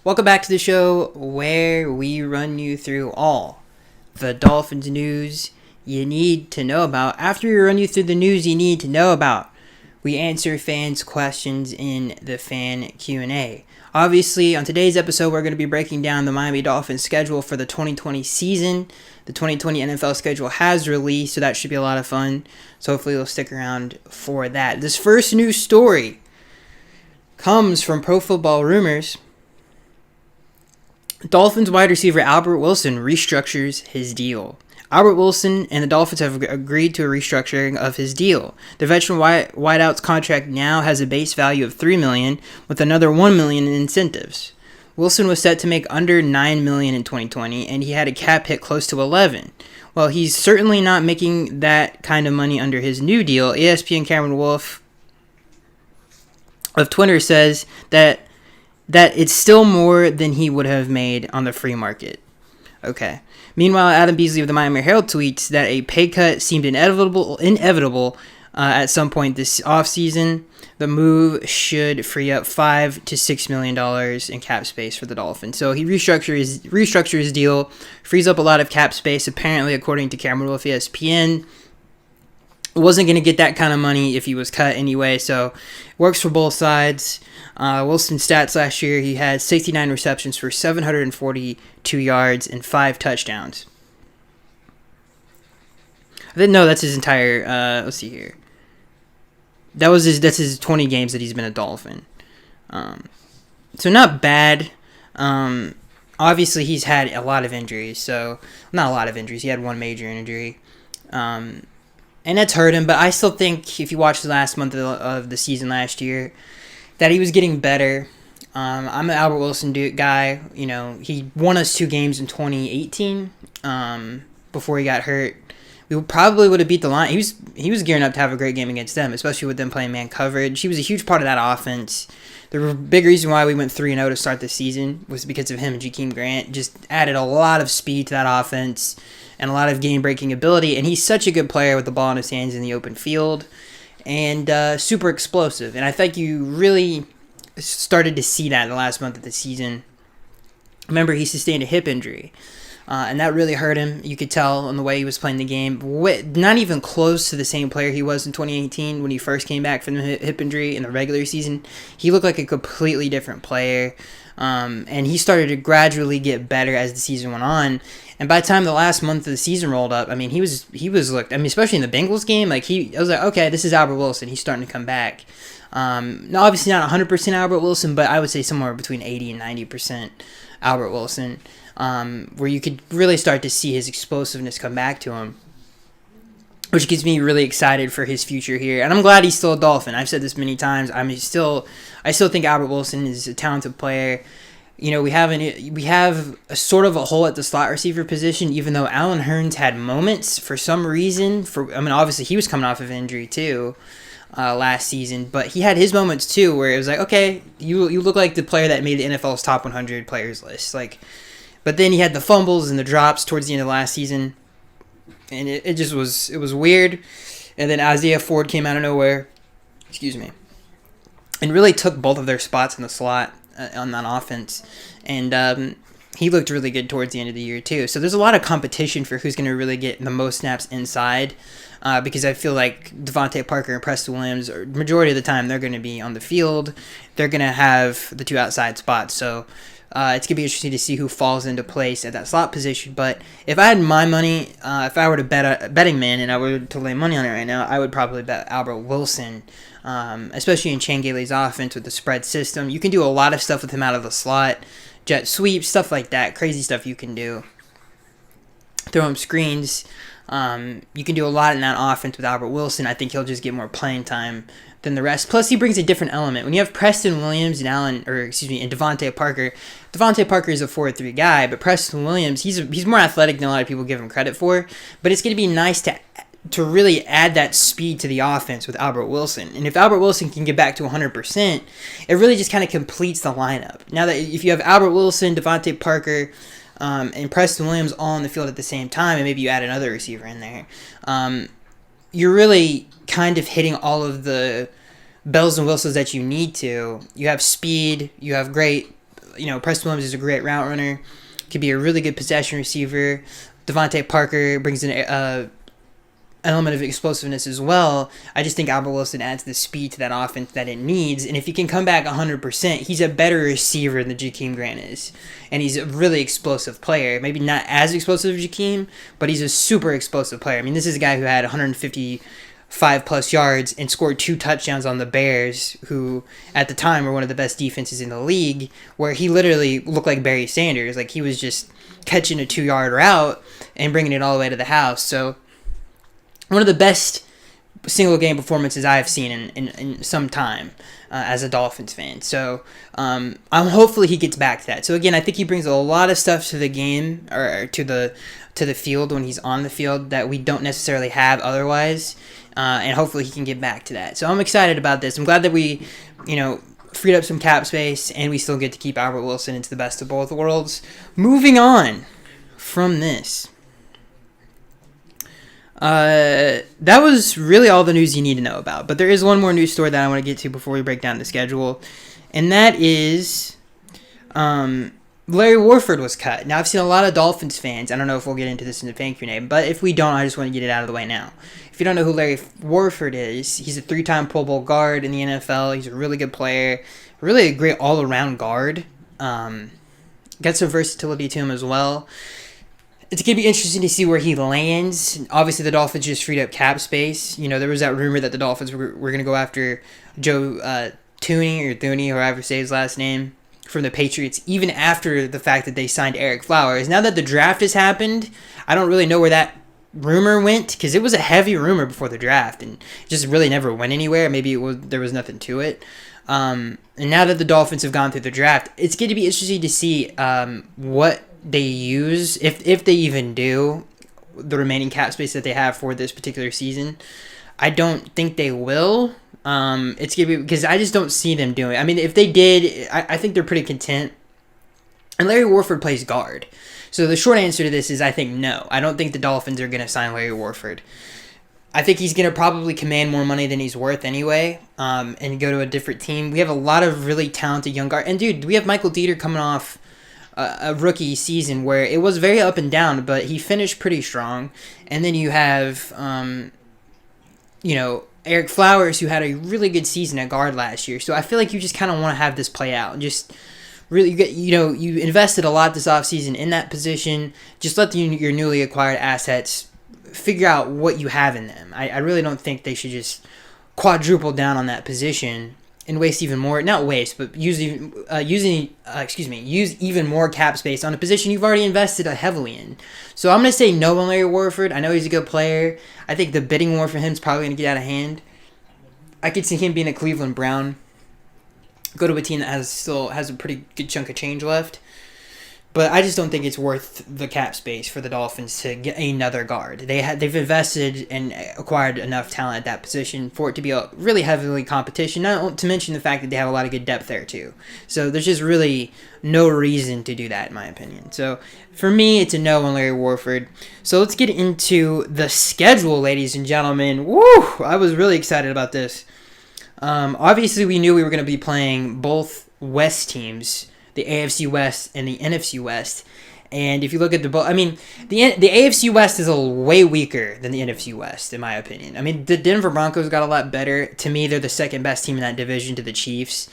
Welcome back to the show where we run you through all the Dolphins news you need to know about. After we run you through the news you need to know about, we answer fans' questions in the fan Q&A. Obviously, on today's episode, we're going to be breaking down the Miami Dolphins schedule for the 2020 season. The 2020 NFL schedule has released, so that should be a lot of fun. So hopefully you'll stick around for that. This first news story comes from Pro Football Rumors. Dolphins wide receiver Albert Wilson restructures his deal. Albert Wilson and the Dolphins have agreed to a restructuring of his deal. The veteran wideout's contract now has a base value of $3 million with another $1 million in incentives. Wilson was set to make under $9 million in 2020, and he had a cap hit close to $11 million. Well, he's certainly not making that kind of money under his new deal. ESPN Cameron Wolf of Twitter says that it's still more than he would have made on the free market. Okay. Meanwhile, Adam Beasley of the Miami Herald tweets that a pay cut seemed inevitable at some point this offseason. The move should free up $5 to $6 million in cap space for the Dolphins. So he restructured his deal, frees up a lot of cap space, apparently, according to Cameron Wolf ESPN. Wasn't going to get that kind of money if he was cut anyway, so works for both sides. Wilson's stats last year, he had 69 receptions for 742 yards and 5 touchdowns. No, that's his entire, let's see here. That's his 20 games that he's been a Dolphin. So not bad. Obviously, he's had a lot of injuries, so not a lot of injuries. He had one major injury. And that's hurt him, but I still think if you watch the last month of the season last year, that he was getting better. I'm an Albert Wilson guy. You know, he won us 2 games in 2018 before he got hurt. We probably would have beat the Lions. He was gearing up to have a great game against them, especially with them playing man coverage. He was a huge part of that offense. The big reason why we went 3-0 to start the season was because of him and Jakeem Grant. Just added a lot of speed to that offense and a lot of game-breaking ability. And he's such a good player with the ball in his hands in the open field and super explosive. And I think you really started to see that in the last month of the season. Remember, he sustained a hip injury. And that really hurt him. You could tell on the way he was playing the game. Not even close to the same player he was in 2018 when he first came back from the hip injury in the regular season. He looked like a completely different player. And he started to gradually get better as the season went on. And by the time the last month of the season rolled up, I mean, he was looked. I mean, especially in the Bengals game, I was like, okay, this is Albert Wilson. He's starting to come back. Now, obviously not 100% Albert Wilson, but I would say somewhere between 80 and 90% Albert Wilson. Where you could really start to see his explosiveness come back to him, which gets me really excited for his future here. And I'm glad he's still a Dolphin. I've said this many times. I still think Albert Wilson is a talented player. You know, we have a sort of a hole at the slot receiver position, even though Allen Hurns had moments for some reason. Obviously he was coming off of injury too. Last season, but he had his moments too, where it was like, okay, you look like the player that made the NFL's top 100 players list, but then he had the fumbles and the drops towards the end of last season, and it was weird. And then Isaiah Ford came out of nowhere, and really took both of their spots in the slot on that offense, and he looked really good towards the end of the year too. So there's a lot of competition for who's going to really get the most snaps inside. Because I feel like Devontae Parker and Preston Williams, majority of the time, they're going to be on the field. They're going to have the 2 outside spots. So it's going to be interesting to see who falls into place at that slot position. But if I had my money, if I were to bet a betting man and I were to lay money on it right now, I would probably bet Albert Wilson, especially in Chan Gailey's offense with the spread system. You can do a lot of stuff with him out of the slot, jet sweeps, stuff like that, crazy stuff you can do. Throw him screens. You can do a lot in that offense with Albert Wilson. I think he'll just get more playing time than the rest. Plus, he brings a different element. When you have Preston Williams and and Devontae Parker is a 4-3 guy, but Preston Williams, he's more athletic than a lot of people give him credit for. But it's going to be nice to really add that speed to the offense with Albert Wilson. And if Albert Wilson can get back to 100%, it really just kind of completes the lineup. Now that if you have Albert Wilson, Devontae Parker, and Preston Williams all on the field at the same time, and maybe you add another receiver in there, you're really kind of hitting all of the bells and whistles that you need to. You have speed, you have great Preston Williams is a great route runner, could be a really good possession receiver. Devontae Parker brings in an element of explosiveness as well. I just think Albert Wilson adds the speed to that offense that it needs. And if he can come back 100%, he's a better receiver than Jakeem Grant is. And he's a really explosive player. Maybe not as explosive as Jakeem, but he's a super explosive player. I mean, this is a guy who had 155-plus yards and scored 2 touchdowns on the Bears, who at the time were one of the best defenses in the league, where he literally looked like Barry Sanders. Like, he was just catching a 2-yard route and bringing it all the way to the house. So one of the best single game performances I've seen in some time as a Dolphins fan. So I'm hopefully he gets back to that. So again, I think he brings a lot of stuff to the game, or to the field when he's on the field, that we don't necessarily have otherwise. And hopefully he can get back to that. So I'm excited about this. I'm glad that we, freed up some cap space, and we still get to keep Albert Wilson. It's the best of both worlds. Moving on from this. That was really all the news you need to know about. But there is one more news story that I want to get to before we break down the schedule. And that is Larry Warford was cut. Now, I've seen a lot of Dolphins fans. I don't know if we'll get into this in the thank you name, but if we don't, I just want to get it out of the way now. If you don't know who Larry Warford is, he's a 3-time Pro Bowl guard in the NFL. He's a really good player, really a great all-around guard. Got some versatility to him as well. It's going to be interesting to see where he lands. Obviously, the Dolphins just freed up cap space. There was that rumor that the Dolphins were going to go after Joe Thuney, or however you say his last name, from the Patriots, even after the fact that they signed Eric Flowers. Now that the draft has happened, I don't really know where that rumor went, because it was a heavy rumor before the draft, and it just really never went anywhere. Maybe there was nothing to it. And now that the Dolphins have gone through the draft, it's going to be interesting to see what they use, if they even do, the remaining cap space that they have for this particular season. I don't think they will. It's gonna be, because I just don't see them doing it. I mean, if they did, I think they're pretty content. And Larry Warford plays guard. So the short answer to this is I think no. I don't think the Dolphins are going to sign Larry Warford. I think he's going to probably command more money than he's worth anyway, and go to a different team. We have a lot of really talented young guards. And, dude, we have Michael Dieter coming off a rookie season where it was very up and down, but he finished pretty strong. And then you have, Eric Flowers, who had a really good season at guard last year. So I feel like you just kind of want to have this play out. Just really, you invested a lot this offseason in that position. Just let your newly acquired assets figure out what you have in them. I really don't think they should just quadruple down on that position and waste even more, not waste, but use even more cap space on a position you've already invested heavily in. So I'm going to say no on Larry Warford. I know he's a good player. I think the bidding war for him is probably going to get out of hand. I could see him being a Cleveland Brown, go to a team that still has a pretty good chunk of change left. But I just don't think it's worth the cap space for the Dolphins to get another guard. They've invested and acquired enough talent at that position for it to be a really heavily competition, not to mention the fact that they have a lot of good depth there too. So there's just really no reason to do that, in my opinion. So for me, it's a no on Larry Warford. So let's get into the schedule, ladies and gentlemen. Woo! I was really excited about this. Obviously, we knew we were going to be playing both West teams, the AFC West and the NFC West. And if you look at the AFC West is way weaker than the NFC West, in my opinion. I mean, the Denver Broncos got a lot better. To me, they're the second best team in that division to the Chiefs.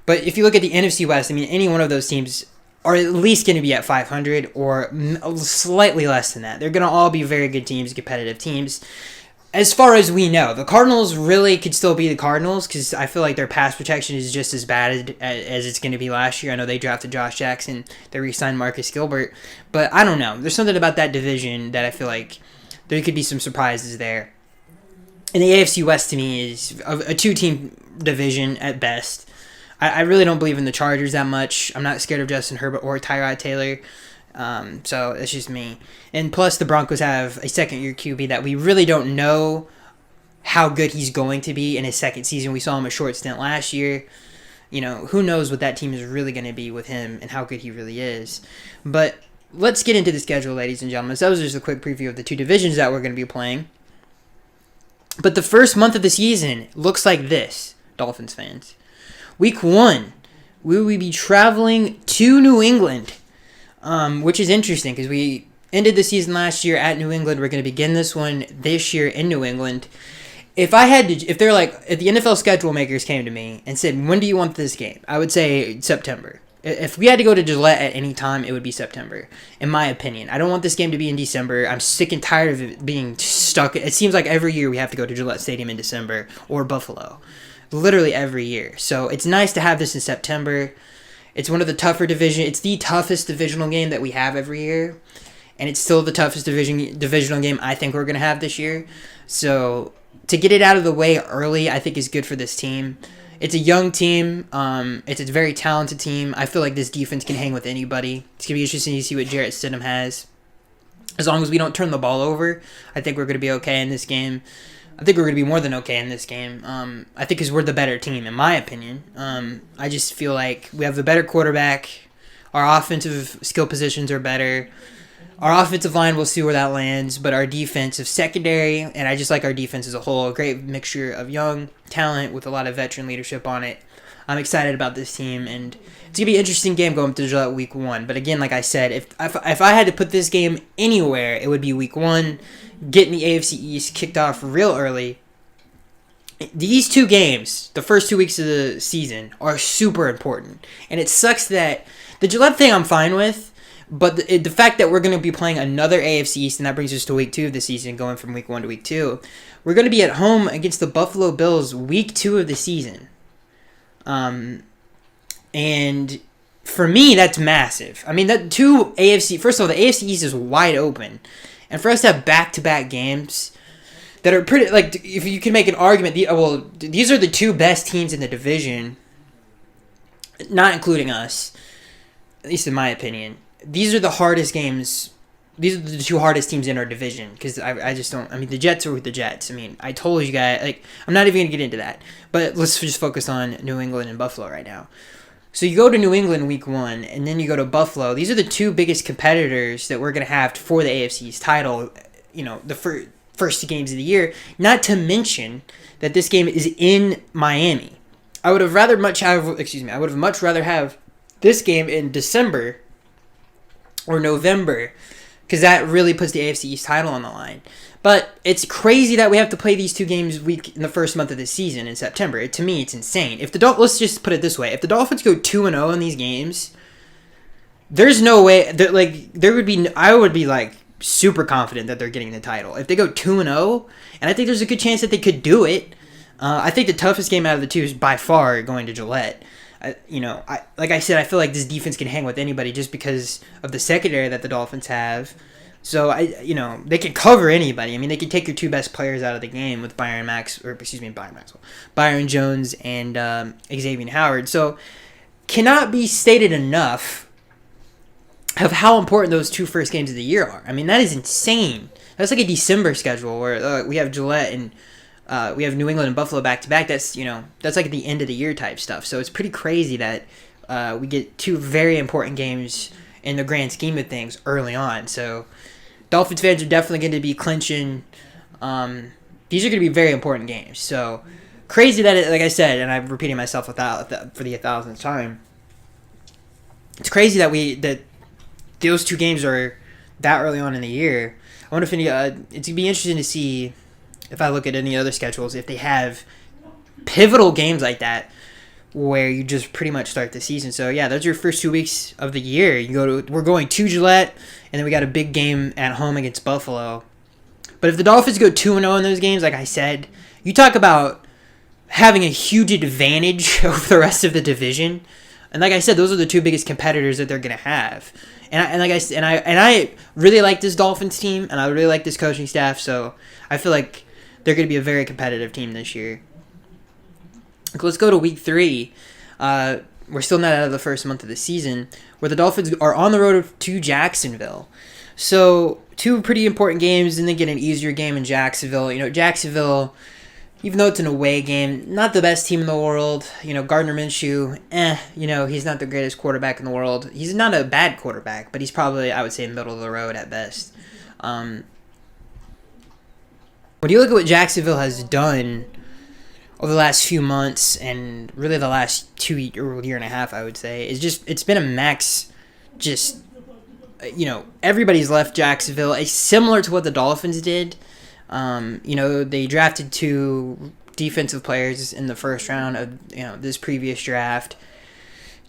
But if you look at the NFC West, I mean, any one of those teams are at least going to be at 500 or slightly less than that. They're going to all be very good teams, competitive teams. As far as we know, the Cardinals really could still be the Cardinals, because I feel like their pass protection is just as bad as it's going to be last year. I know they drafted Josh Jackson, they re-signed Marcus Gilbert, but I don't know. There's something about that division that I feel like there could be some surprises there. And the AFC West, to me, is a two-team division at best. I really don't believe in the Chargers that much. I'm not scared of Justin Herbert or Tyrod Taylor. So that's just me. And plus the Broncos have a second-year QB that we really don't know how good he's going to be in his second season. We saw him a short stint last year. Who knows what that team is really going to be with him and how good he really is. But let's get into the schedule, ladies and gentlemen. So that was just a quick preview of the two divisions that we're going to be playing. But the first month of the season looks like this, Dolphins fans. Week 1, we will be traveling to New England, which is interesting because we ended the season last year at New England. We're going to begin this one this year in New England. If they're like, if the NFL schedule makers came to me and said, when do you want this game? I would say September. If we had to go to Gillette at any time, it would be September, in my opinion. I don't want this game to be in December. I'm sick and tired of it being stuck. It seems like every year we have to go to Gillette Stadium in December or Buffalo. Literally every year. So it's nice to have this in September. It's one of the tougher it's the toughest divisional game that we have every year. And it's still the toughest divisional game I think we're going to have this year. So to get it out of the way early, I think is good for this team. It's a young team. It's a very talented team. I feel like this defense can hang with anybody. It's going to be interesting to see what Jarrett Stidham has. As long as we don't turn the ball over, I think we're going to be okay in this game. I think we're going to be more than okay in this game. I think because we're the better team, in my opinion. I just feel like we have the better quarterback. Our offensive skill positions are better. Our offensive line, we'll see where that lands, but our defensive secondary, and I just like our defense as a whole, a great mixture of young talent with a lot of veteran leadership on it. I'm excited about this team, and it's going to be an interesting game going to Gillette week 1. But again, like I said, if I had to put this game anywhere, it would be week 1, getting the AFC East kicked off real early. These two games, the first 2 weeks of the season, are super important. And it sucks that the Gillette thing I'm fine with, but the fact that we're going to be playing another AFC East, and that brings us to week 2 of the season, going from week 1 to week 2. We're going to be at home against the Buffalo Bills week 2 of the season. And for me, that's massive. I mean, first of all, the AFC East is wide open. And for us to have back-to-back games that are pretty, like, if you can make an argument, these are the two best teams in the division, not including us, at least in my opinion. These are the hardest games. These are the two hardest teams in our division because I just don't. I mean, the Jets are with the Jets. I mean, I told you guys. Like, I'm not even gonna get into that. But let's just focus on New England and Buffalo right now. So you go to New England week 1, and then you go to Buffalo. These are the two biggest competitors that we're gonna have for the AFC's title. You know, the first 2 games of the year. Not to mention that this game is in Miami. I would have much rather have this game in December or November, because that really puts the AFC East title on the line. But it's crazy that we have to play these 2 games in the first month of the season in September. To me, it's insane. Let's just put it this way: if the Dolphins go 2-0 in these games, there's no way I would be like super confident that they're getting the title. If they go 2-0, and I think there's a good chance that they could do it. I think the toughest game out of the 2 is by far going to Gillette. Like I said, I feel like this defense can hang with anybody just because of the secondary that the Dolphins have. So they can cover anybody. I mean, they can take your 2 best players out of the game with Byron Jones and Xavier Howard. So cannot be stated enough of how important those 2 first games of the year are. I mean, that is insane. That's like a December schedule where we have Gillette and we have New England and Buffalo back to back. That's like at the end of the year type stuff. So it's pretty crazy that we get 2 very important games in the grand scheme of things early on. So Dolphins fans are definitely going to be clinching. These are going to be very important games. So crazy that like I said, and I'm repeating myself for the 1,000th time. It's crazy that those 2 games are that early on in the year. I wonder if it's gonna be interesting to see. If I look at any other schedules, if they have pivotal games like that where you just pretty much start the season. So, yeah, those are your first 2 weeks of the year. We're going to Gillette, and then we got a big game at home against Buffalo. But if the Dolphins go 2-0 in those games, like I said, you talk about having a huge advantage over the rest of the division. And like I said, those are the 2 biggest competitors that they're going to have. And I really like this Dolphins team, and I really like this coaching staff, so I feel like they're going to be a very competitive team this year. Let's go to week 3. We're still not out of the first month of the season, where the Dolphins are on the road to Jacksonville. So 2 pretty important games, and then get an easier game in Jacksonville. Jacksonville, even though it's an away game, not the best team in the world. Gardner Minshew, he's not the greatest quarterback in the world. He's not a bad quarterback, but he's probably, I would say, middle of the road at best. When you look at what Jacksonville has done over the last few months and really the last year and a half, I would say, is just it's been a max. Just everybody's left Jacksonville. It's similar to what the Dolphins did. They drafted 2 defensive players in the first round of this previous draft.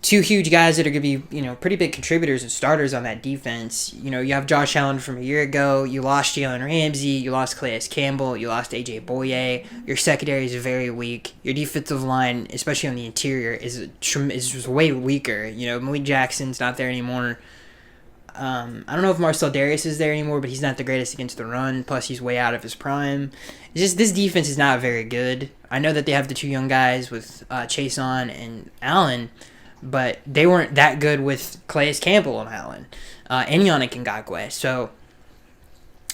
2 huge guys that are going to be, pretty big contributors and starters on that defense. You have Josh Allen from a year ago. You lost Jalen Ramsey. You lost Calais Campbell. You lost A.J. Boye. Your secondary is very weak. Your defensive line, especially on the interior, is just way weaker. Malik Jackson's not there anymore. I don't know if Marcel Darius is there anymore, but he's not the greatest against the run. Plus, he's way out of his prime. It's just this defense is not very good. I know that they have the 2 young guys with Chason and Allen, but they weren't that good with Calais Campbell and Allen and Yannick Ngakoue. So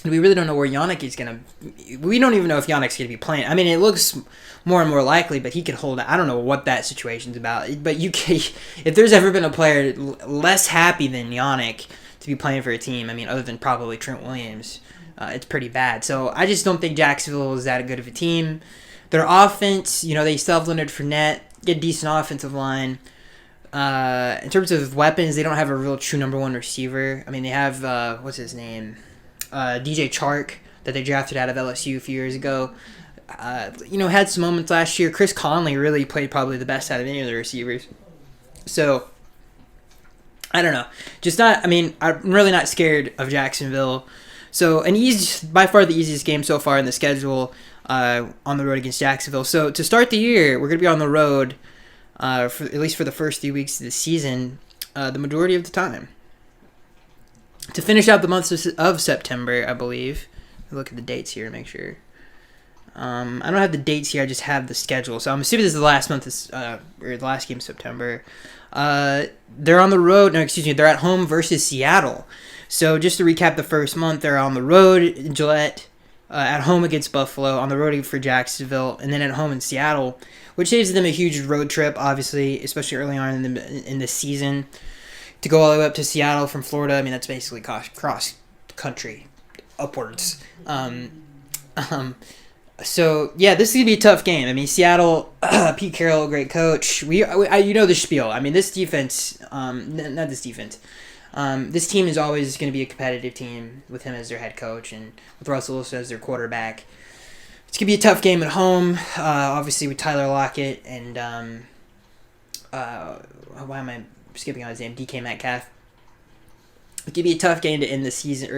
we really don't know where Yannick is going to... We don't even know if Yannick's going to be playing. I mean, it looks more and more likely, but he could hold it. I don't know what that situation's about. But if there's ever been a player less happy than Yannick to be playing for a team, I mean, other than probably Trent Williams, it's pretty bad. So I just don't think Jacksonville is that good of a team. Their offense, they still have Leonard Fournette, get a decent offensive line. In terms of weapons, they don't have a real true number 1 receiver. I mean, they have, what's his name? DJ Chark that they drafted out of LSU a few years ago. Had some moments last year. Chris Conley really played probably the best out of any of the receivers. So, I don't know. I'm really not scared of Jacksonville. So, by far the easiest game so far in the schedule on the road against Jacksonville. So, to start the year, we're going to be on the road at least for the first 3 weeks of the season, the majority of the time. To finish out the month of September, I believe. Look at the dates here to make sure. I don't have the dates here. I just have the schedule. So I'm assuming this is the last month, or the last game of September. They're on the road. No, excuse me. They're at home versus Seattle. So just to recap the first month, they're on the road in Gillette, at home against Buffalo, on the road for Jacksonville, and then at home in Seattle, which saves them a huge road trip, obviously, especially early on in the season. To go all the way up to Seattle from Florida, I mean, that's basically cross country upwards. So, yeah, this is going to be a tough game. I mean, Seattle, Pete Carroll, great coach. The spiel. I mean, this defense, not this defense. This team is always going to be a competitive team with him as their head coach and with Russell Wilson as their quarterback. It's going to be a tough game at home, obviously with Tyler Lockett and, why am I skipping on his name? DK Metcalf. It could be a tough game to end the season,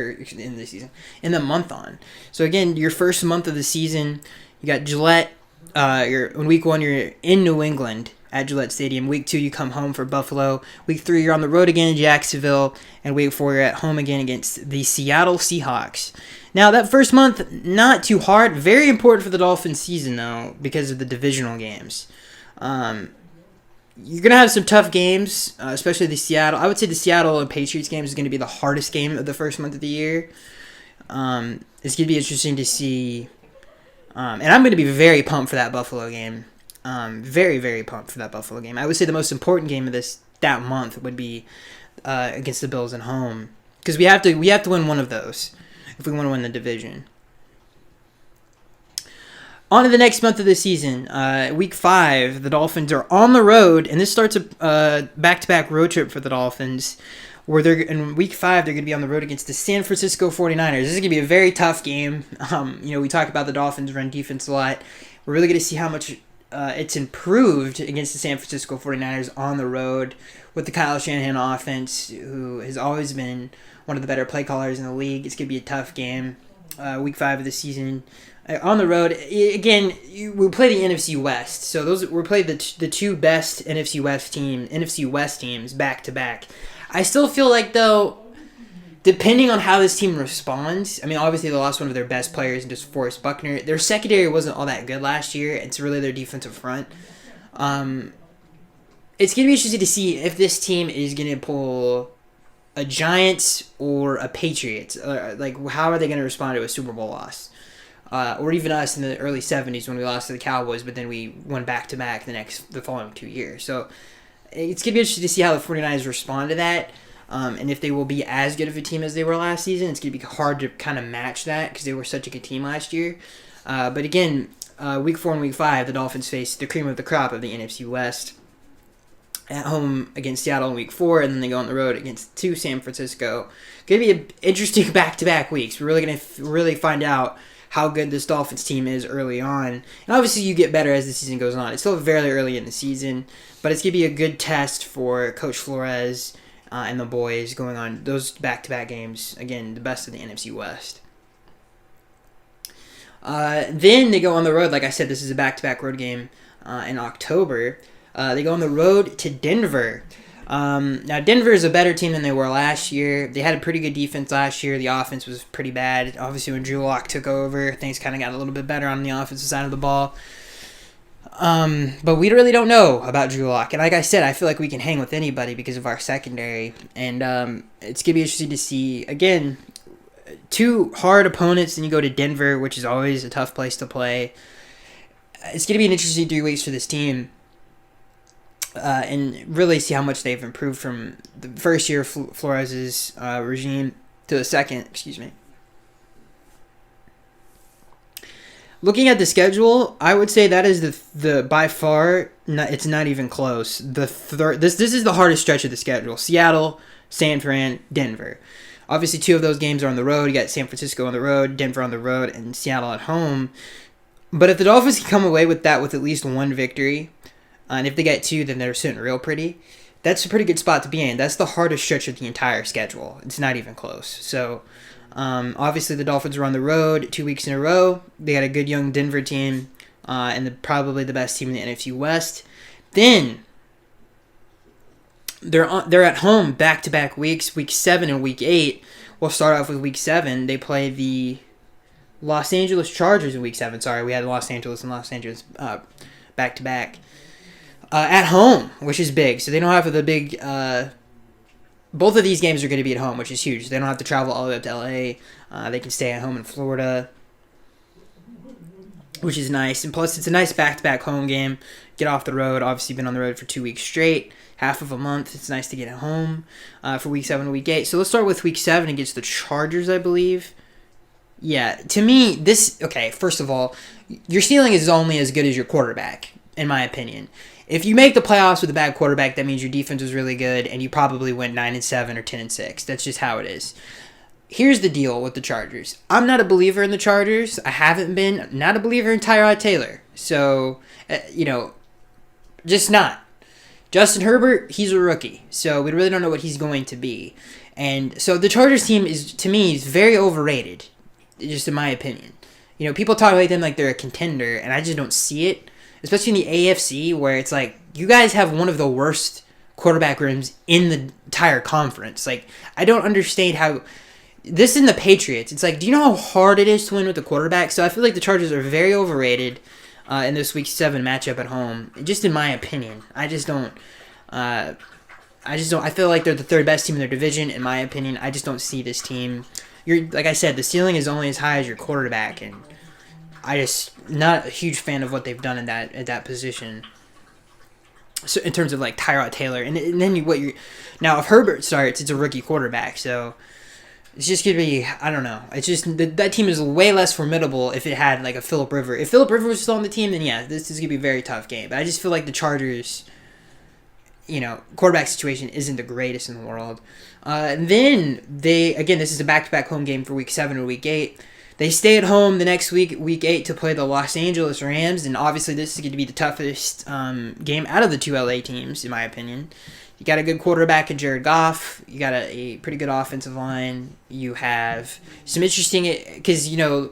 in the month on. So again, your first month of the season, you got Gillette. In week 1, you're in New England at Gillette Stadium. Week 2, you come home for Buffalo. Week 3, you're on the road again in Jacksonville, and week 4, you're at home again against the Seattle Seahawks. Now that first month, not too hard. Very important for the Dolphins season though, because of the divisional games. You're going to have some tough games, especially the Seattle. I would say the Seattle and Patriots game is going to be the hardest game of the first month of the year. It's going to be interesting to see. And I'm going to be very pumped for that Buffalo game. Very, very pumped for that Buffalo game. I would say the most important game of that month would be against the Bills at home. Because we have to win one of those if we want to win the division. On to the next month of the season, week 5, the Dolphins are on the road, and this starts a back-to-back road trip for the Dolphins, where in week 5, they're going to be on the road against the San Francisco 49ers. This is going to be a very tough game. We talk about the Dolphins' run defense a lot. We're really going to see how much it's improved against the San Francisco 49ers on the road with the Kyle Shanahan offense, who has always been one of the better play callers in the league. It's going to be a tough game, week 5 of the season. On the road, again, we play the NFC West. So we play the 2 best NFC West teams back to back. I still feel like, though, depending on how this team responds, I mean, obviously they lost one of their best players in just Forrest Buckner. Their secondary wasn't all that good last year. It's really their defensive front. It's going to be interesting to see if this team is going to pull a Giants or a Patriots. How are they going to respond to a Super Bowl loss? Or even us in the early 70s when we lost to the Cowboys, but then we won back-to-back the following 2 years. So it's going to be interesting to see how the 49ers respond to that, and if they will be as good of a team as they were last season. It's going to be hard to kind of match that because they were such a good team last year. But again, week 4 and week 5, the Dolphins face the cream of the crop of the NFC West at home against Seattle in week 4, and then they go on the road against San Francisco. Going to be an interesting back-to-back weeks. We're really going to really find out how good this Dolphins team is early on. And obviously you get better as the season goes on. It's still very early in the season, but it's going to be a good test for Coach Flores and the boys going on those back-to-back games. Again, the best of the NFC West. Then they go on the road. Like I said, this is a back-to-back road game in October. They go on the road to Denver. Now, Denver is a better team than they were last year. They had a pretty good defense last year. The offense was pretty bad. Obviously, when Drew Lock took over, things kind of got a little bit better on the offensive side of the ball. But we really don't know about Drew Lock. And like I said, I feel like we can hang with anybody because of our secondary. And it's going to be interesting to see, again, 2 hard opponents. Then you go to Denver, which is always a tough place to play. It's going to be an interesting 3 weeks for this team. And really see how much they've improved from the first year of Flores' regime to the second. Looking at the schedule, I would say that is the by far, it's not even close. This is the hardest stretch of the schedule. Seattle, San Fran, Denver. Obviously, 2 of those games are on the road. You got San Francisco on the road, Denver on the road, and Seattle at home. But if the Dolphins can come away with that with at least 1 victory, and if they get 2, then they're sitting real pretty. That's a pretty good spot to be in. That's the hardest stretch of the entire schedule. It's not even close. So, obviously, the Dolphins are on the road 2 weeks in a row. They got a good young Denver team, and probably the best team in the NFC West. Then they're at home back-to-back weeks, week 7 and week 8. We'll start off with week 7. They play the Los Angeles Chargers in week 7. Sorry, we had Los Angeles back-to-back. At home, which is big. So they don't have the big... both of these games are going to be at home, which is huge. They don't have to travel all the way up to LA. They can stay at home in Florida, which is nice. And plus, it's a nice back-to-back home game. Get off the road. Obviously, been on the road for 2 weeks straight. Half of a month. It's nice to get at home for week 7 and week 8. So let's start with week 7 against the Chargers, I believe. Yeah, to me, this... Okay, first of all, your ceiling is only as good as your quarterback, in my opinion. If you make the playoffs with a bad quarterback, that means your defense is really good, and you probably went 9-7 or 10-6. That's just how it is. Here's the deal with the Chargers. I'm not a believer in the Chargers. I haven't been. I'm not a believer in Tyrod Taylor. So, just not. Justin Herbert, he's a rookie, so we really don't know what he's going to be. And so the Chargers team is, to me, is very overrated, just in my opinion. People talk about them like they're a contender, and I just don't see it. Especially in the AFC, where it's like, you guys have one of the worst quarterback rooms in the entire conference. Like, I don't understand how... This in the Patriots, it's like, do you know how hard it is to win with the quarterback? So I feel like the Chargers are very overrated in this Week 7 matchup at home, just in my opinion. I don't... I feel like they're the 3rd best team in their division, in my opinion. I just don't see this team... Like I said, the ceiling is only as high as your quarterback, and... I just not a huge fan of what they've done in that position. So in terms of like Tyrod Taylor, and then now if Herbert starts, it's a rookie quarterback, so it's just gonna be, I don't know. It's just that team is way less formidable if it had like a Phillip Rivers. If Phillip Rivers was still on the team, then yeah, this is gonna be a very tough game. But I just feel like the Chargers, quarterback situation isn't the greatest in the world. And then this is a back-to-back home game for week 7 or week 8. They stay at home the next week 8, to play the Los Angeles Rams, and obviously this is going to be the toughest game out of the 2 LA teams, in my opinion. You got a good quarterback in Jared Goff. You got a pretty good offensive line. You have some interesting... Because, the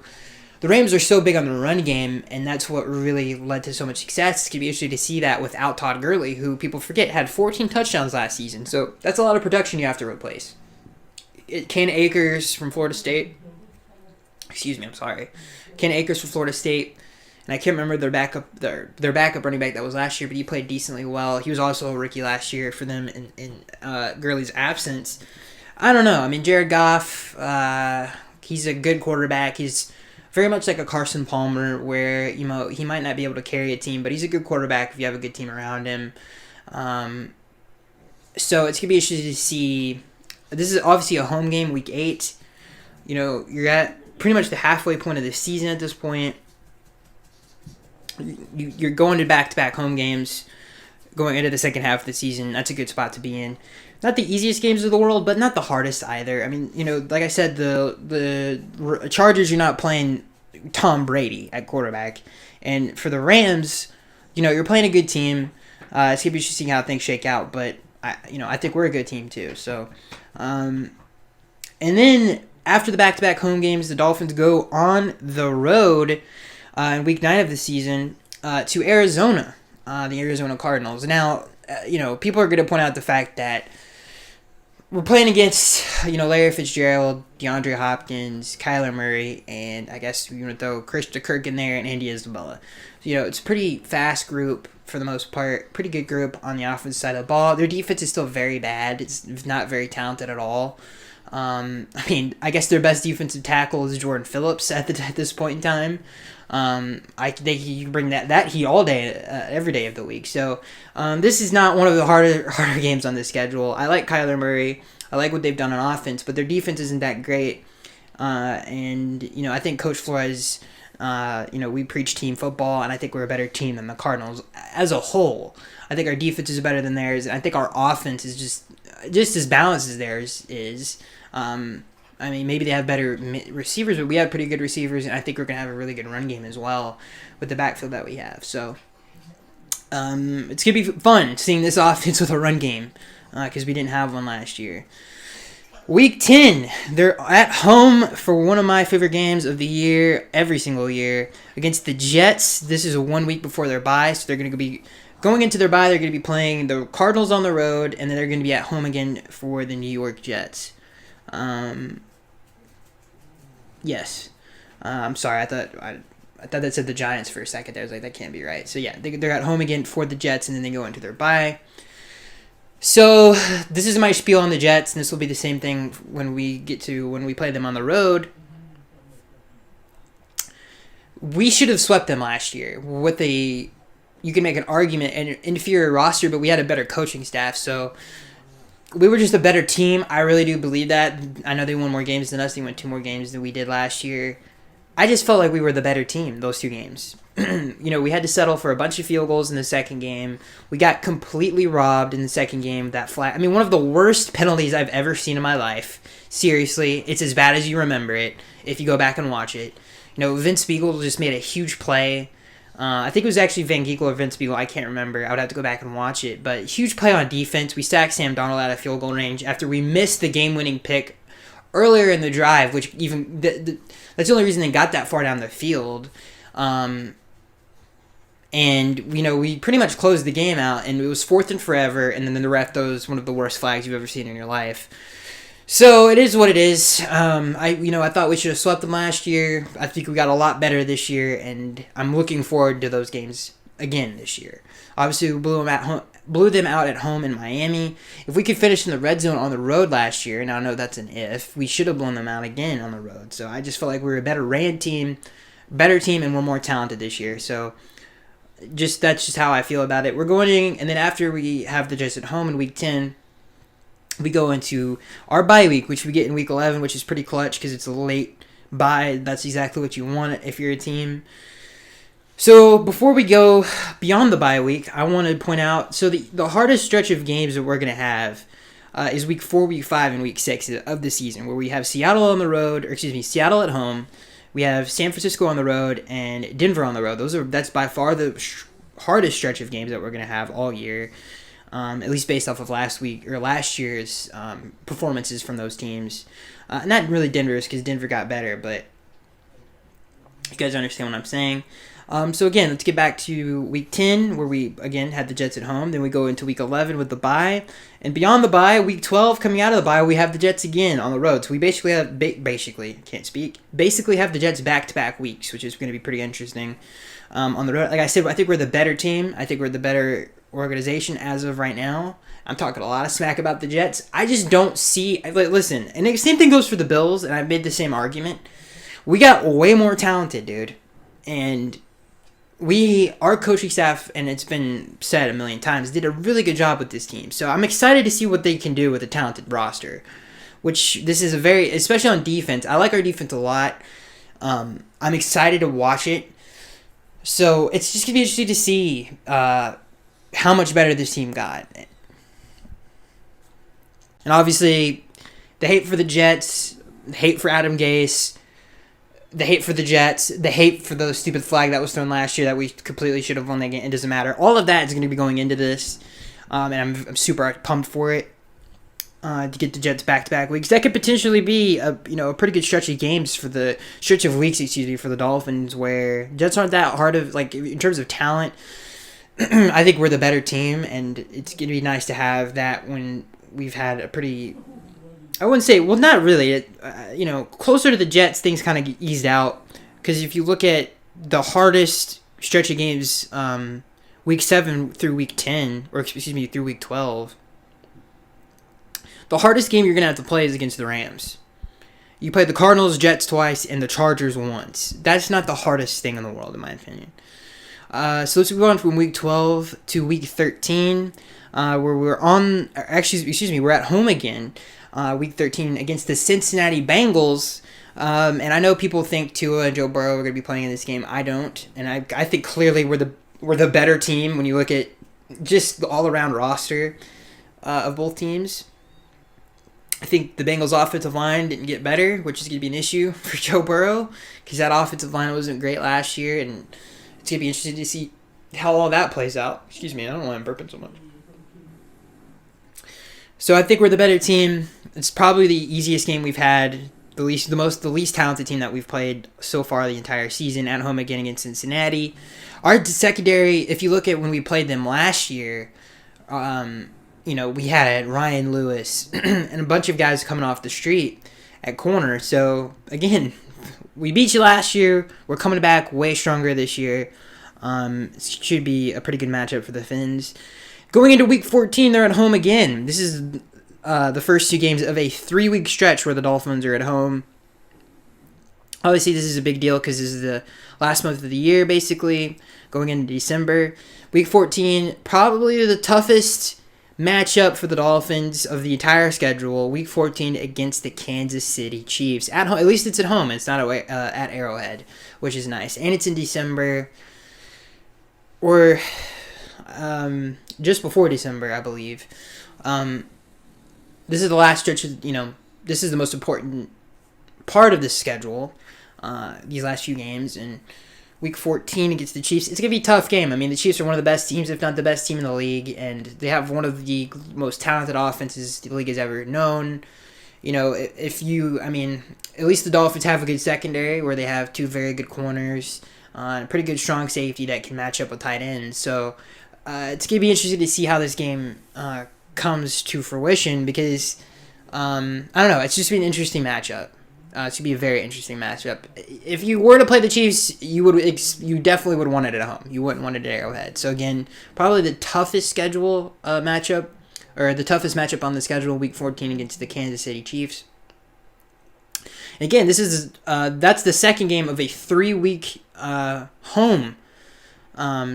Rams are so big on the run game, and that's what really led to so much success. It's going to be interesting to see that without Todd Gurley, who people forget had 14 touchdowns last season. So that's a lot of production you have to replace. Ken Akers from Florida State... Ken Akers for Florida State, and I can't remember their backup running back that was last year, but he played decently well. He was also a rookie last year for them in Gurley's absence. I don't know. I mean, Jared Goff, he's a good quarterback. He's very much like a Carson Palmer, where he might not be able to carry a team, but he's a good quarterback if you have a good team around him. So it's gonna be interesting to see. This is obviously a home game, week 8. You're at pretty much the halfway point of the season at this point. you're going to back-to-back home games going into the second half of the season. That's a good spot to be in. Not the easiest games of the world, but not the hardest either. I mean, like I said, the Chargers, you're not playing Tom Brady at quarterback. And for the Rams, you're playing a good team. It's going to be interesting how things shake out, but I think we're a good team too. So, and then after the back-to-back home games, the Dolphins go on the road in Week 9 of the season to Arizona, the Arizona Cardinals. Now, people are going to point out the fact that we're playing against, Larry Fitzgerald, DeAndre Hopkins, Kyler Murray, and I guess you're going to throw Christian Kirk in there and Andy Isabella. So, it's a pretty fast group for the most part. Pretty good group on the offensive side of the ball. Their defense is still very bad. It's not very talented at all. I guess their best defensive tackle is Jordan Phillips at this point in time. You can bring that heat all day, every day of the week. So, this is not one of the harder games on the schedule. I like Kyler Murray. I like what they've done on offense, but their defense isn't that great. I think Coach Flores, we preach team football, and I think we're a better team than the Cardinals as a whole. I think our defense is better than theirs, and I think our offense is just as balanced as theirs is. Maybe they have better receivers, but we have pretty good receivers, and I think we're going to have a really good run game as well with the backfield that we have. So, it's going to be fun seeing this offense with a run game because we didn't have one last year. Week 10, they're at home for one of my favorite games of the year, every single year, against the Jets. This is 1 week before their bye, so they're going to be going into their bye. They're going to be playing the Cardinals on the road, and then they're going to be at home again for the New York Jets. Yes. I'm sorry. I thought that said the Giants for a second there. I was like, that can't be right. So yeah, they're at home again for the Jets, and then they go into their bye. So this is my spiel on the Jets, and this will be the same thing when we play them on the road. We should have swept them last year. You can make an argument, an inferior roster, but we had a better coaching staff, so we were just a better team. I really do believe that. I know they won more games than us. They won 2 more games than we did last year. I just felt like we were the better team those 2 games. We had to settle for a bunch of field goals in the second game. We got completely robbed in the second game. That flag. One of the worst penalties I've ever seen in my life. Seriously, it's as bad as you remember it if you go back and watch it. Vince Spiegel just made a huge play. I think it was actually Van Ginkel or Vince Spiegel. I can't remember. I would have to go back and watch it. But huge play on defense. We sacked Sam Darnold out of field goal range after we missed the game-winning pick earlier in the drive, which even that's the only reason they got that far down the field. And we pretty much closed the game out, and it was 4th and forever. And then the ref throws one of the worst flags you've ever seen in your life. So it is what it is. I thought we should have swept them last year. I think we got a lot better this year, and I'm looking forward to those games again this year. Obviously, we blew them out at home in Miami. If we could finish in the red zone on the road last year, and I know that's an if, we should have blown them out again on the road. So I just felt like we were a better team, and we're more talented this year. So that's just how I feel about it. We're going in, and then after we have the Jets at home in Week 10, we go into our bye week, which we get in Week 11, which is pretty clutch because it's a late bye. That's exactly what you want if you're a team. So before we go beyond the bye week, I want to point out, so the hardest stretch of games that we're going to have is Week 4, Week 5, and Week 6 of the season, where we have Seattle at home. We have San Francisco on the road and Denver on the road. That's by far the hardest stretch of games that we're going to have all year. At least based off of last year's performances from those teams. Not really Denver's, because Denver got better, but you guys understand what I'm saying. So again, let's get back to Week 10, where we, again, had the Jets at home. Then we go into Week 11 with the bye. And beyond the bye, Week 12, coming out of the bye, we have the Jets again on the road. So we basically have, basically have the Jets back-to-back weeks, which is going to be pretty interesting on the road. Like I said, I think we're the better team. I think we're the better organization as of right now. I'm talking a lot of smack about the Jets. I just don't see... Listen, and the same thing goes for the Bills, and I've made the same argument. We got way more talented, dude. And our coaching staff, and it's been said a million times, did a really good job with this team. So I'm excited to see what they can do with a talented roster. Which, this is especially on defense. I like our defense a lot. I'm excited to watch it. So it's just gonna be interesting to see how much better this team got. And obviously, the hate for the Jets, the hate for Adam Gase, the hate for the Jets, the hate for the stupid flag that was thrown last year that we completely should have won that game. It doesn't matter. All of that is going to be going into this, and I'm super pumped for it to get the Jets back-to-back weeks. That could potentially be a pretty good stretch of games for the stretch of weeks, for the Dolphins, where Jets aren't that hard of in terms of talent. I think we're the better team, and it's going to be nice to have that when we've had a pretty. I wouldn't say, well, not really. Closer to the Jets, things kind of eased out. Because if you look at the hardest stretch of games, week 7 through week 10, or excuse me, through week 12, the hardest game you're going to have to play is against the Rams. You play the Cardinals, Jets twice, and the Chargers once. That's not the hardest thing in the world, in my opinion. So let's move on from week 12 to week 13, where we're at home again. Week 13 against the Cincinnati Bengals. And I know people think Tua and Joe Burrow are going to be playing in this game. I don't. And I think clearly we're the better team when you look at just the all-around roster of both teams. I think the Bengals' offensive line didn't get better, which is going to be an issue for Joe Burrow because that offensive line wasn't great last year. And it's going to be interesting to see how all that plays out. Excuse me, I don't know why I'm burping so much. So I think we're the better team. It's probably the easiest game we've had, the least talented team that we've played so far the entire season, at home again against Cincinnati. Our secondary, if you look at when we played them last year, we had Ryan Lewis and a bunch of guys coming off the street at corner. So again, we beat you last year. We're coming back way stronger this year. It should be a pretty good matchup for the Finns. Going into week 14, they're at home again. This is the first 2 games of a 3-week stretch where the Dolphins are at home. Obviously, this is a big deal because this is the last month of the year, basically, going into December. Week 14, probably the toughest matchup for the Dolphins of the entire schedule. Week 14 against the Kansas City Chiefs. At home, at least it's at home. It's not at Arrowhead, which is nice. And it's in December. Or just before December, I believe. This is the last stretch of, this is the most important part of the schedule, these last few games. And week 14 against the Chiefs, it's going to be a tough game. I mean, the Chiefs are one of the best teams, if not the best team in the league, and they have one of the most talented offenses the league has ever known. At least the Dolphins have a good secondary where they have 2 very good corners, and a pretty good strong safety that can match up with tight ends. So it's going to be interesting to see how this game comes to fruition because, I don't know, it's just been an interesting matchup. It's going to be a very interesting matchup. If you were to play the Chiefs, you definitely would want it at home. You wouldn't want it at Arrowhead. So again, probably the toughest schedule matchup, or the toughest matchup on the schedule, week 14 against the Kansas City Chiefs. Again, that's the second game of a 3-week home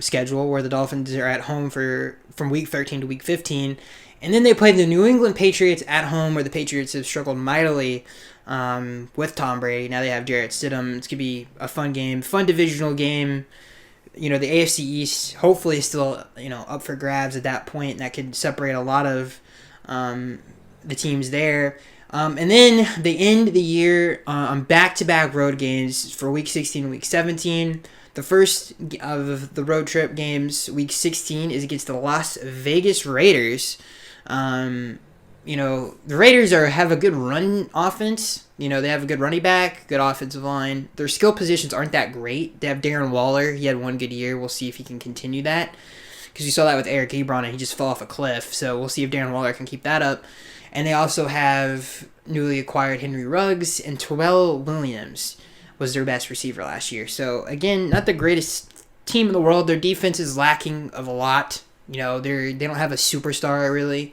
schedule where the Dolphins are at home from week 13 to week 15. And then they play the New England Patriots at home, where the Patriots have struggled mightily with Tom Brady. Now they have Jarrett Stidham. It's going to be a fun game, fun divisional game. The AFC East hopefully is still, up for grabs at that point. And that could separate a lot of the teams there. And then they end the year on back-to-back road games for week 16 and week 17. The first of the road trip games, week 16, is against the Las Vegas Raiders. The Raiders have a good run offense. They have a good running back, good offensive line. Their skill positions aren't that great. They have Darren Waller. He had one good year. We'll see if he can continue that. Because you saw that with Eric Ebron, and he just fell off a cliff. So we'll see if Darren Waller can keep that up. And they also have newly acquired Henry Ruggs, and Terrell Williams was their best receiver last year. So, again, not the greatest team in the world. Their defense is lacking of a lot. They don't have a superstar, really.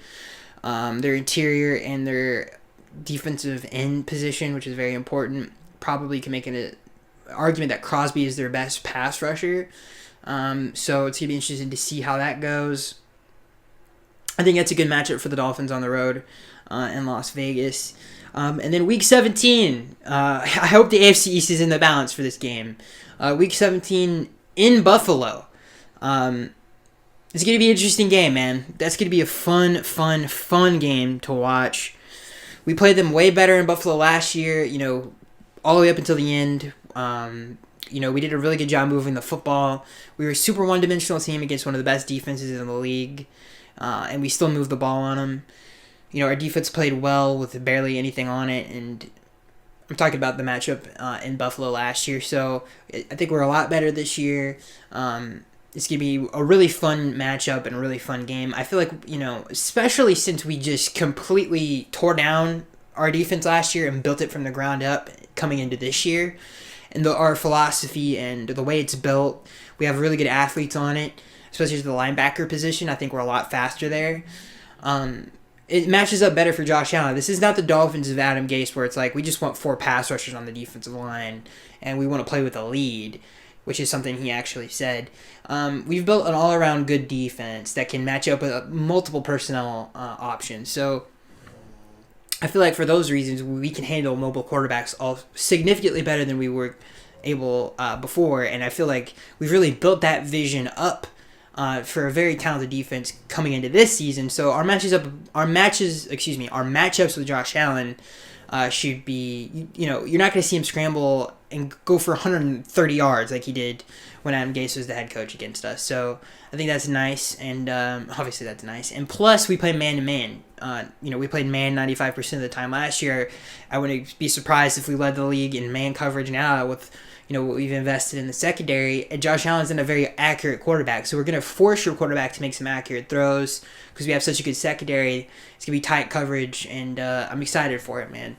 Their interior and their defensive end position, which is very important, probably can make an argument that Crosby is their best pass rusher. So it's going to be interesting to see how that goes. I think that's a good matchup for the Dolphins on the road in Las Vegas. And then week 17, I hope the AFC East is in the balance for this game. Week 17 in Buffalo. It's going to be an interesting game, man. That's going to be a fun game to watch. We played them way better in Buffalo last year, all the way up until the end. We did a really good job moving the football. We were a super one-dimensional team against one of the best defenses in the league, and we still moved the ball on them. Our defense played well with barely anything on it, and I'm talking about the matchup in Buffalo last year. So I think we're a lot better this year. It's going to be a really fun matchup and a really fun game. I feel like, especially since we just completely tore down our defense last year and built it from the ground up coming into this year, and our philosophy and the way it's built, we have really good athletes on it, especially the linebacker position. I think we're a lot faster there. It matches up better for Josh Allen. This is not the Dolphins of Adam Gase where it's like we just want 4 pass rushers on the defensive line and we want to play with a lead, which is something he actually said. We've built an all-around good defense that can match up with multiple personnel options. So I feel like for those reasons, we can handle mobile quarterbacks all significantly better than we were able before. And I feel like we've really built that vision up for a very talented defense coming into this season. So our matchups with Josh Allen should be, you're not going to see him scramble and go for 130 yards like he did when Adam Gase was the head coach against us. So I think that's nice, and obviously that's nice. And plus, we play man-to-man. We played man 95% of the time last year. I wouldn't be surprised if we led the league in man coverage now with, what we've invested in the secondary. And Josh Allen's in a very accurate quarterback, so we're going to force your quarterback to make some accurate throws because we have such a good secondary. It's going to be tight coverage, and I'm excited for it, man.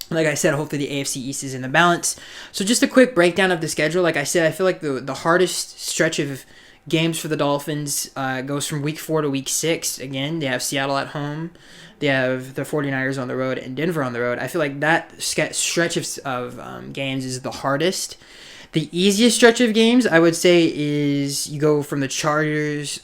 Like I said, hopefully the AFC East is in the balance. So just a quick breakdown of the schedule. Like I said, I feel like the hardest stretch of games for the Dolphins goes from week 4 to week 6. Again, they have Seattle at home. They have the 49ers on the road and Denver on the road. I feel like that stretch of games is the hardest. The easiest stretch of games, I would say, is you go from the Chargers.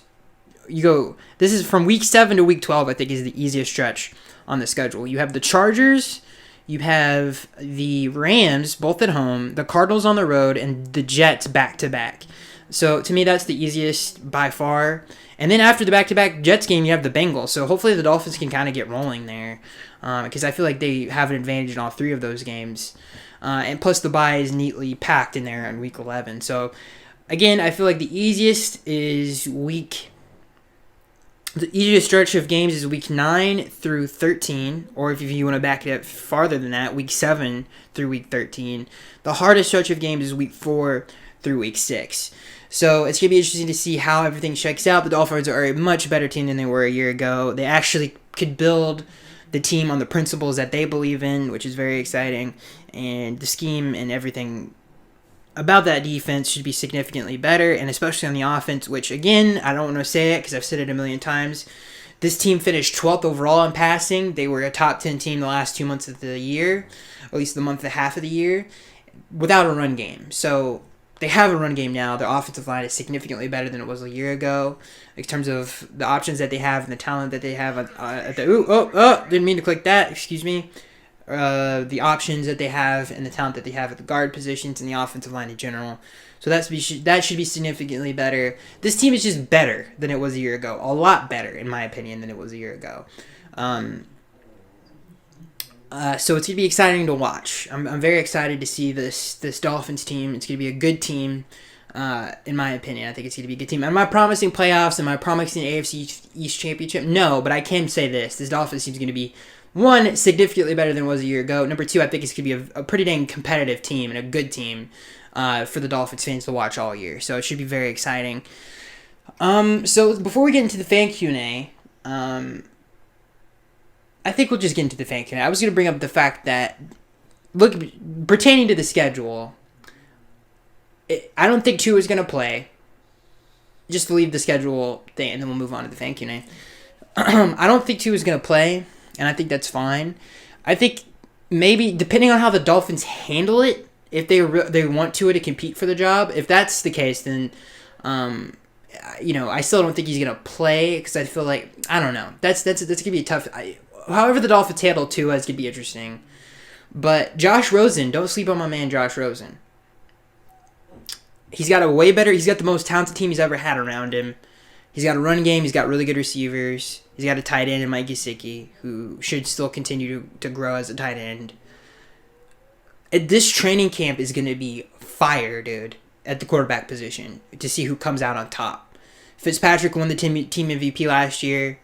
This is from week 7 to week 12, I think, is the easiest stretch on the schedule. You have the Chargers. You have the Rams, both at home, the Cardinals on the road, and the Jets back-to-back. So, to me, that's the easiest by far. And then after the back-to-back Jets game, you have the Bengals. So, hopefully the Dolphins can kind of get rolling there because I feel like they have an advantage in all 3 of those games. And plus, the bye is neatly packed in there in week 11. So, again, I feel like the easiest stretch of games is week 9 through 13, or if you want to back it up farther than that, week 7 through week 13. The hardest stretch of games is week 4 through week 6. So it's going to be interesting to see how everything shakes out. The Dolphins are a much better team than they were a year ago. They actually could build the team on the principles that they believe in, which is very exciting. And the scheme and everything about that defense should be significantly better, and especially on the offense, which, again, I don't want to say it because I've said it a million times. This team finished 12th overall in passing. They were a top 10 team the last 2 months of the year, at least the month and a half of the year, without a run game. So they have a run game now. Their offensive line is significantly better than it was a year ago in terms of the options that they have and the talent that they have at the... didn't mean to click that. Excuse me. The options that they have and the talent that they have at the guard positions and the offensive line in general. So that should be significantly better. This team is just better than it was a year ago. A lot better, in my opinion, than it was a year ago. So it's going to be exciting to watch. I'm very excited to see this Dolphins team. It's going to be a good team, in my opinion. I think it's going to be a good team. Am I promising playoffs? Am I promising AFC East Championship? No, but I can say this. This Dolphins team is going to be, 1, significantly better than it was a year ago. Number 2, I think it's going to be a pretty dang competitive team and a good team for the Dolphins fans to watch all year. So it should be very exciting. So before we get into the fan Q&A, I think we'll just get into the fan Q&A. I was going to bring up the fact that, pertaining to the schedule, I don't think Tua is going to play. Just to leave the schedule thing, and then we'll move on to the fan Q&A. I don't think Tua is going to play. And I think that's fine. I think maybe, depending on how the Dolphins handle it, if they want to compete for the job, if that's the case, then, I still don't think he's going to play because I feel like, I don't know. That's going to be a tough... however the Dolphins handle Tua is going to be interesting. But Josh Rosen, don't sleep on my man Josh Rosen. He's got the most talented team he's ever had around him. He's got a run game. He's got really good receivers. He's got a tight end in Mike Gesicki, who should still continue to grow as a tight end. This training camp is going to be fire, dude, at the quarterback position to see who comes out on top. Fitzpatrick won the team MVP last year.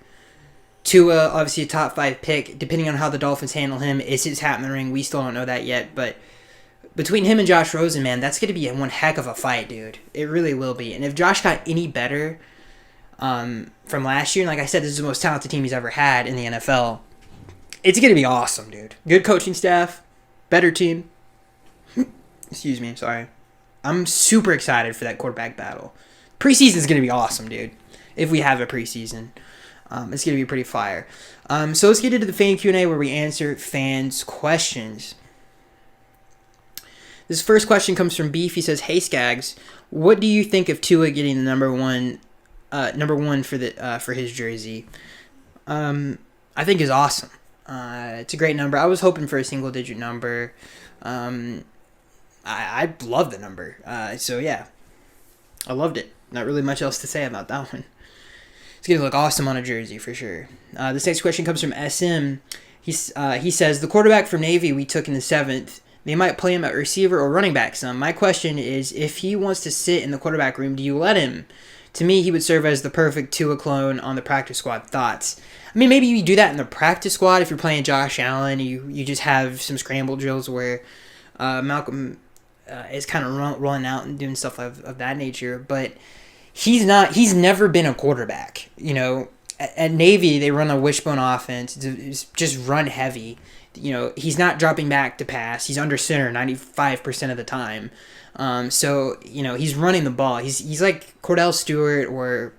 Tua, obviously a top 5 pick. Depending on how the Dolphins handle him, is his hat in the ring. We still don't know that yet, but between him and Josh Rosen, man, that's going to be one heck of a fight, dude. It really will be. And if Josh got any better from last year, and like I said, this is the most talented team he's ever had in the NFL, it's going to be awesome, dude. Good coaching staff, better team. Excuse me, sorry. I'm super excited for that quarterback battle. Preseason is going to be awesome, dude. If we have a preseason, it's going to be pretty fire. So let's get into the fan Q&A where we answer fans' questions. This first question comes from Beef. He says, "Hey Skaggs, what do you think of Tua getting the number one for his jersey?" I think is awesome. It's a great number. I was hoping for a single-digit number. I love the number. So yeah, I loved it. Not really much else to say about that one. It's gonna look awesome on a jersey for sure. This next question comes from SM. He says, "The quarterback from Navy we took in the 7th. They might play him at receiver or running back some. My question is, if he wants to sit in the quarterback room, do you let him? To me, he would serve as the perfect Tua clone on the practice squad. Thoughts?" I mean, maybe you do that in the practice squad if you're playing Josh Allen. You just have some scramble drills where Malcolm is kind of rolling out and doing stuff of that nature. But he's never been a quarterback. You know, at Navy, they run a wishbone offense. It's just run heavy. You know, he's not dropping back to pass. He's under center 95% of the time. So, you know, he's running the ball. He's like Cordell Stewart or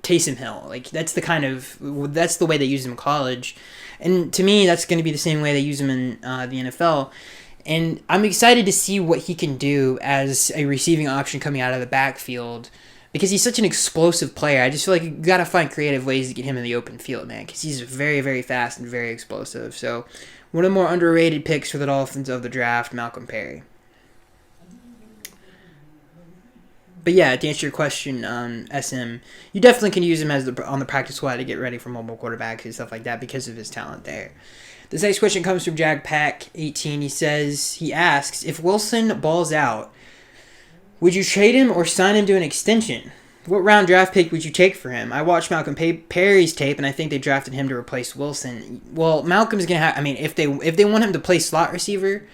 Taysom Hill. Like, that's the way they use him in college. And to me, that's going to be the same way they use him in the NFL. And I'm excited to see what he can do as a receiving option coming out of the backfield, because he's such an explosive player. I just feel like you got to find creative ways to get him in the open field, man, because he's very, very fast and very explosive. So, one of the more underrated picks for the Dolphins of the draft, Malcolm Perry. But yeah, to answer your question, SM, you definitely can use him on the practice squad to get ready for mobile quarterbacks and stuff like that because of his talent there. This next question comes from JagPack18. He asks, if Wilson balls out, would you trade him or sign him to an extension? What round draft pick would you take for him? I watched Malcolm Perry's tape, and I think they drafted him to replace Wilson. Well, Malcolm's going to have... I mean, if they want him to play slot receiver,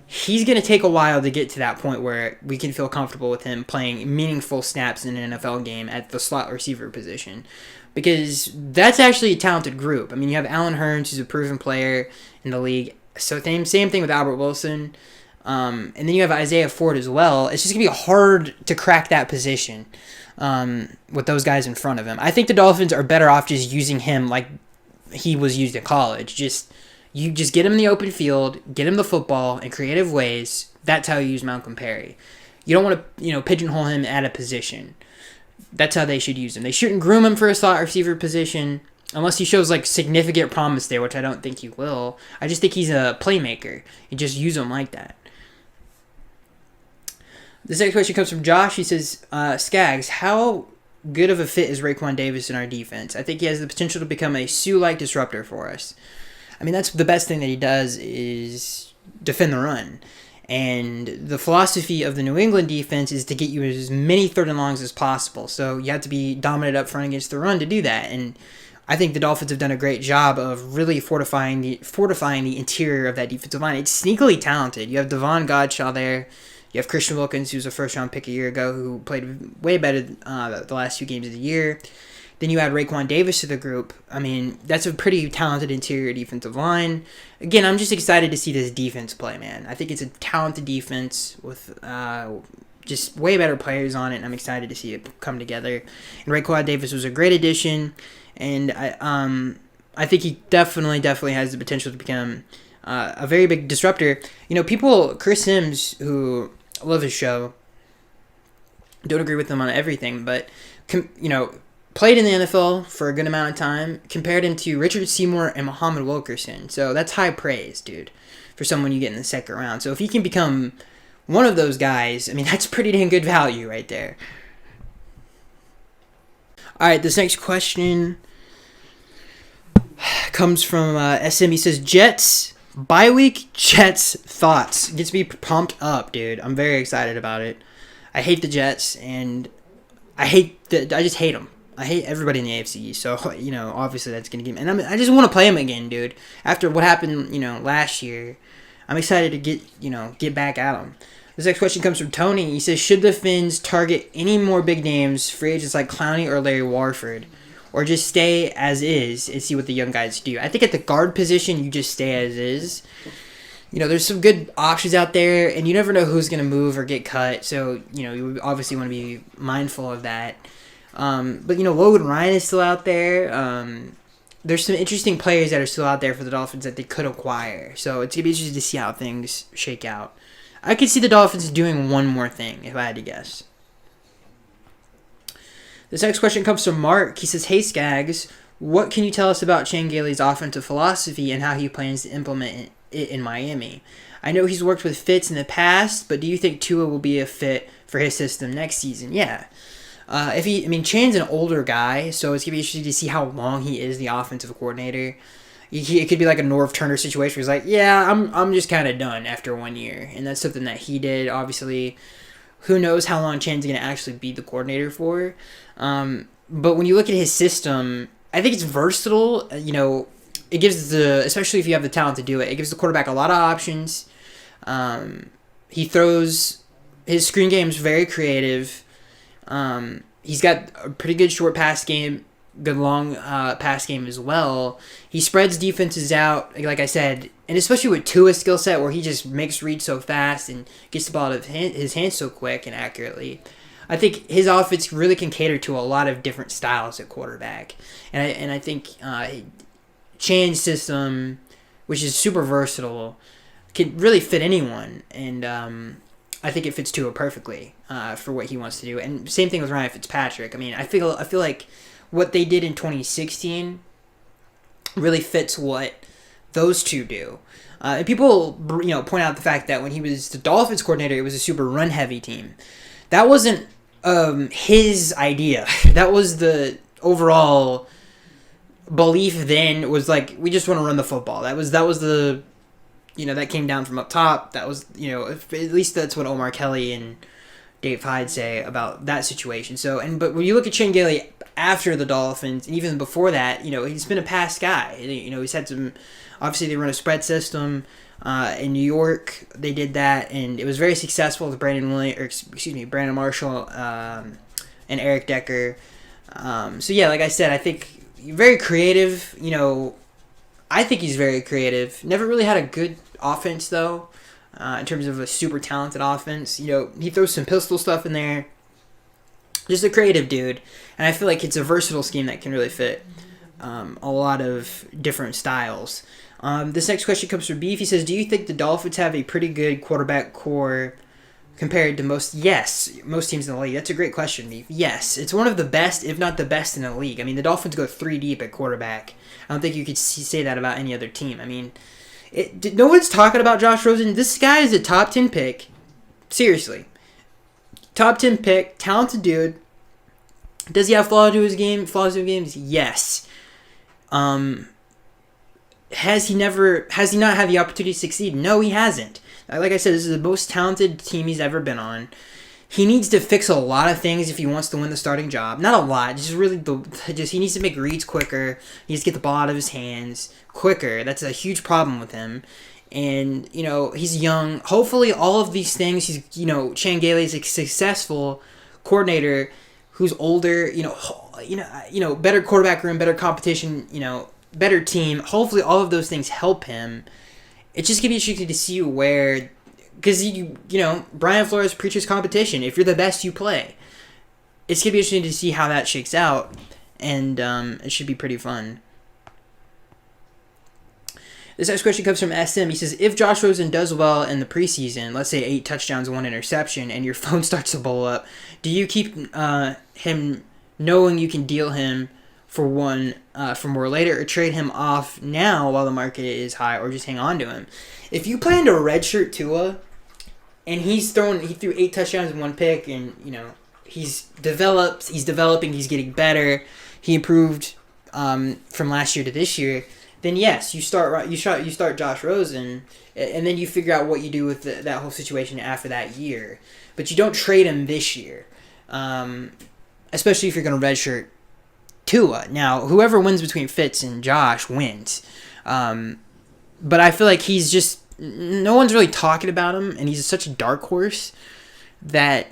he's going to take a while to get to that point where we can feel comfortable with him playing meaningful snaps in an NFL game at the slot receiver position. Because that's actually a talented group. I mean, you have Allen Hurns, who's a proven player in the league. So same thing with Albert Wilson. And then you have Isaiah Ford as well. It's just going to be hard to crack that position with those guys in front of him. I think the Dolphins are better off just using him like he was used in college. You just get him in the open field, get him the football in creative ways. That's how you use Malcolm Perry. You don't want to, pigeonhole him at a position. That's how they should use him. They shouldn't groom him for a slot receiver position unless he shows like significant promise there, which I don't think he will. I just think he's a playmaker. You just use him like that. This next question comes from Josh. He says, Skaggs, how good of a fit is Raekwon Davis in our defense? I think he has the potential to become a Sue-like disruptor for us. I mean, that's the best thing that he does is defend the run. And the philosophy of the New England defense is to get you as many third and longs as possible. So you have to be dominant up front against the run to do that. And I think the Dolphins have done a great job of really fortifying the interior of that defensive line. It's sneakily talented. You have Devon Godshaw there. You have Christian Wilkins, who's a first-round pick a year ago, who played way better the last few games of the year. Then you add Raekwon Davis to the group. I mean, that's a pretty talented interior defensive line. Again, I'm just excited to see this defense play, man. I think it's a talented defense with just way better players on it, and I'm excited to see it come together. And Raekwon Davis was a great addition, and I think he definitely has the potential to become a very big disruptor. Chris Sims, who I love his show, don't agree with him on everything, but played in the NFL for a good amount of time, compared him to Richard Seymour and Muhammad Wilkerson. So that's high praise, dude, for someone you get in the second round. So if he can become one of those guys, I mean, that's pretty dang good value right there. All right, this next question comes from SM. He says, Jets, bye week, Jets thoughts. Gets me pumped up, dude. I'm very excited about it. I hate the Jets, and I just hate them. I hate everybody in the AFC, so, obviously that's going to give me... And I just want to play them again, dude. After what happened, last year, I'm excited to get back at them. This next question comes from Tony. He says, should the Finns target any more big names, free agents like Clowney or Larry Warford, or just stay as is and see what the young guys do? I think at the guard position, you just stay as is. There's some good options out there, and you never know who's going to move or get cut, so, you obviously want to be mindful of that. But Logan Ryan is still out there. There's some interesting players that are still out there for the Dolphins that they could acquire. So it's going to be interesting to see how things shake out. I could see the Dolphins doing one more thing, if I had to guess. This next question comes from Mark. He says, hey, Skaggs, what can you tell us about Chan Gailey's offensive philosophy and how he plans to implement it in Miami? I know he's worked with Fitz in the past, but do you think Tua will be a fit for his system next season? Yeah. Chan's an older guy, so it's going to be interesting to see how long he is the offensive coordinator. It could be like a Norv Turner situation where he's like, yeah, I'm just kind of done after 1 year. And that's something that he did. Obviously, who knows how long Chan's going to actually be the coordinator for. But when you look at his system, I think it's versatile. It gives especially if you have the talent to do it, it gives the quarterback a lot of options. He throws, his screen game is very creative. He's got a pretty good short pass game, good long pass game as well. He spreads defenses out, like I said, and especially with Tua's skill set where he just makes reads so fast and gets the ball out of his hands so quick and accurately. I think his offense really can cater to a lot of different styles at quarterback. And I think Chan's system, which is super versatile, can really fit anyone. And I think it fits Tua perfectly for what he wants to do. And same thing with Ryan Fitzpatrick. I feel like what they did in 2016 really fits what those two do. And people, point out the fact that when he was the Dolphins coordinator, it was a super run-heavy team. That wasn't his idea. That was the overall belief then, was like, we just want to run the football. That was the, that came down from up top. That was, at least that's what Omar Kelly and Dave Hyde say about that situation. But when you look at Chan Gailey after the Dolphins, and even before that, he's been a past guy. He's had some, obviously they run a spread system. In New York, they did that, and it was very successful with Brandon Marshall, and Eric Decker. Like I said, I think very creative. I think he's very creative. Never really had a good offense though, in terms of a super talented offense. He throws some pistol stuff in there. Just a creative dude, and I feel like it's a versatile scheme that can really fit a lot of different styles. This next question comes from Beef. He says, do you think the Dolphins have a pretty good quarterback core compared to most? Yes, most teams in the league. That's a great question, Beef. Yes, it's one of the best, if not the best in the league. The Dolphins go 3 deep at quarterback. I don't think you could say that about any other team. No one's talking about Josh Rosen. This guy is a top 10 pick. Seriously. Top 10 pick, talented dude. Does he have flaws in his games? Yes. Has he not had the opportunity to succeed? No, he hasn't. Like I said, this is the most talented team he's ever been on. He needs to fix a lot of things if he wants to win the starting job. Not a lot, he needs to make reads quicker. He needs to get the ball out of his hands quicker. That's a huge problem with him. And, he's young. Hopefully all of these things, Chan Gailey is a successful coordinator who's older, better quarterback room, better competition, better team. Hopefully all of those things help him. It's just going to be interesting to see where, because, Brian Flores preaches competition. If you're the best, you play. It's going to be interesting to see how that shakes out, and it should be pretty fun. This next question comes from SM. He says, if Josh Rosen does well in the preseason, let's say 8 touchdowns, 1 interception, and your phone starts to blow up, do you keep him knowing you can deal him for more later, or trade him off now while the market is high, or just hang on to him? If you plan to redshirt Tua and he threw 8 touchdowns and 1 pick, and he's developing, he's getting better, he improved from last year to this year. Then yes, you start Josh Rosen, and then you figure out what you do with that whole situation after that year. But you don't trade him this year, especially if you're going to redshirt Tua. Now, whoever wins between Fitz and Josh wins. But I feel like he's just, no one's really talking about him, and he's such a dark horse that,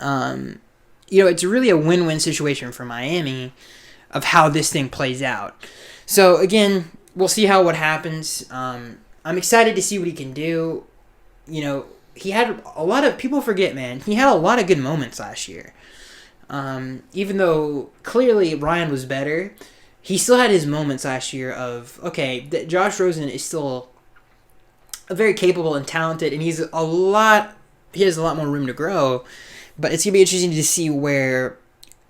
it's really a win-win situation for Miami of how this thing plays out. So, again, we'll see what happens. I'm excited to see what he can do. He had a lot of, people forget, man, he had a lot of good moments last year. Even though clearly Ryan was better, he still had his moments last year of, Josh Rosen is still a very capable and talented, and he has a lot more room to grow. But it's going to be interesting to see where,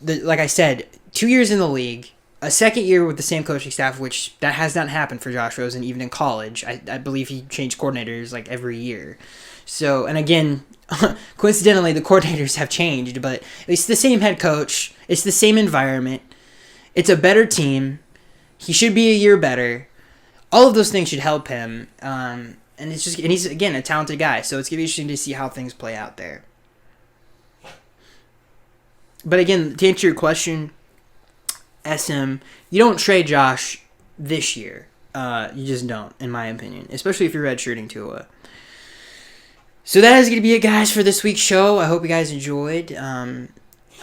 like I said, 2 years in the league, a second year with the same coaching staff, which that has not happened for Josh Rosen even in college. I believe he changed coordinators like every year. So, and again, coincidentally, the coordinators have changed, but it's the same head coach. It's the same environment. It's a better team. He should be a year better. All of those things should help him. And he's, again, a talented guy. So it's going to be interesting to see how things play out there. But again, to answer your question, SM, you don't trade Josh this year. You just don't, in my opinion. Especially if you're redshirting Tua. So that is going to be it, guys, for this week's show. I hope you guys enjoyed. I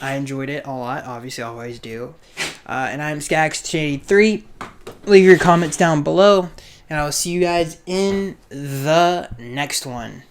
enjoyed it a lot. Obviously, I always do. And I'm Skags83. Leave your comments down below. And I will see you guys in the next one.